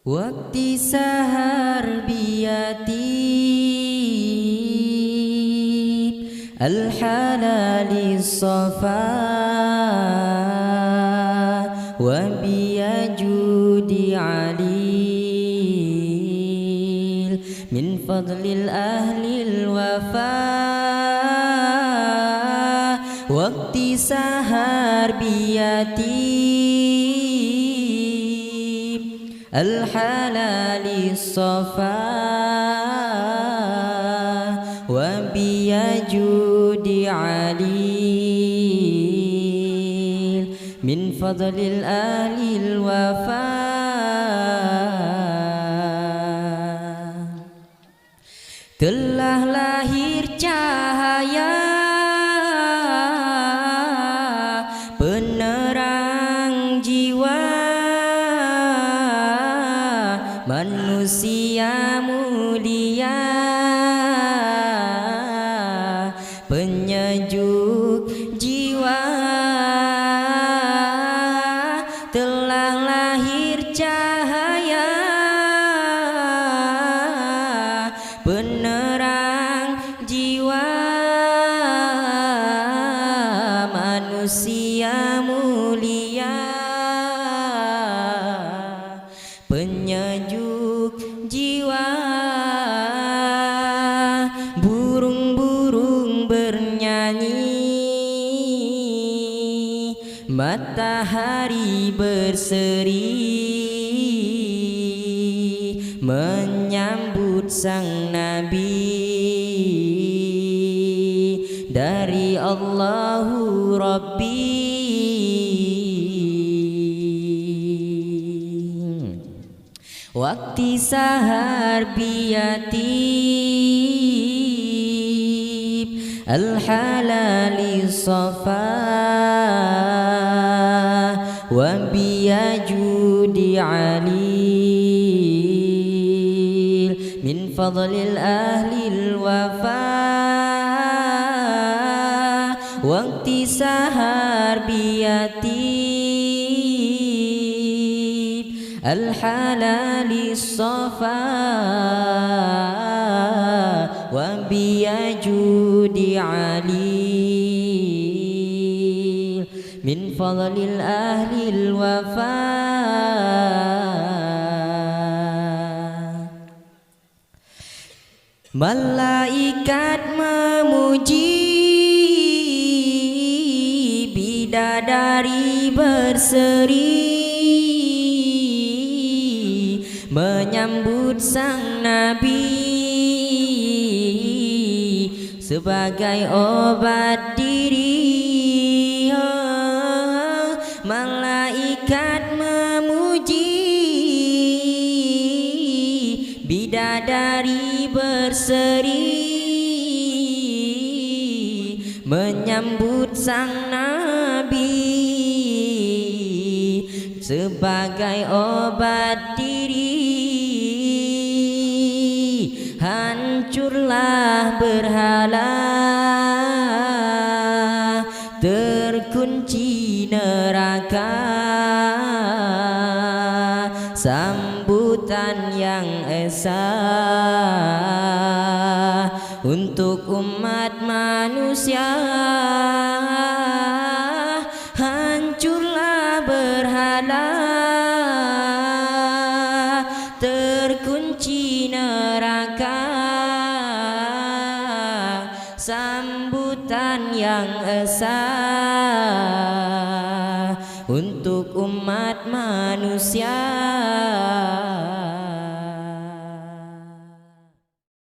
Waktu sahar biyatib al-halali safa wa biyajudi alil min fadlil ahlil wafa. Waktu sahar biyatib al-halali safa wa biyajudi alil min fadlil ahlil wafa. Telah lahir cahaya penerang jiwa manusia mulia, penyejuk jiwa. Telah lahir cahaya penerang jiwa manusia mulia, penyejuk jiwa. Burung-burung bernyanyi, matahari berseri menyambut sang Nabi dari Allahu Rabbi. Waktu sahar biyatib al-halali safa wa biyajudi alil min fadlil ahlil wafa. Waktu sahar biyatib al-halali safa wa biyajudi alil min fadlil ahlil wafa. Malaikat memuji, bidadari berseri menyambut sang Nabi sebagai obat diri. Malaikat memuji, bidadari berseri menyambut sang Nabi sebagai obat diri. Hancurlah berhala, terkunci neraka, sambutan yang esa untuk umat manusia. Hancurlah berhala, terkunci neraka, sambutan yang esa untuk umat manusia.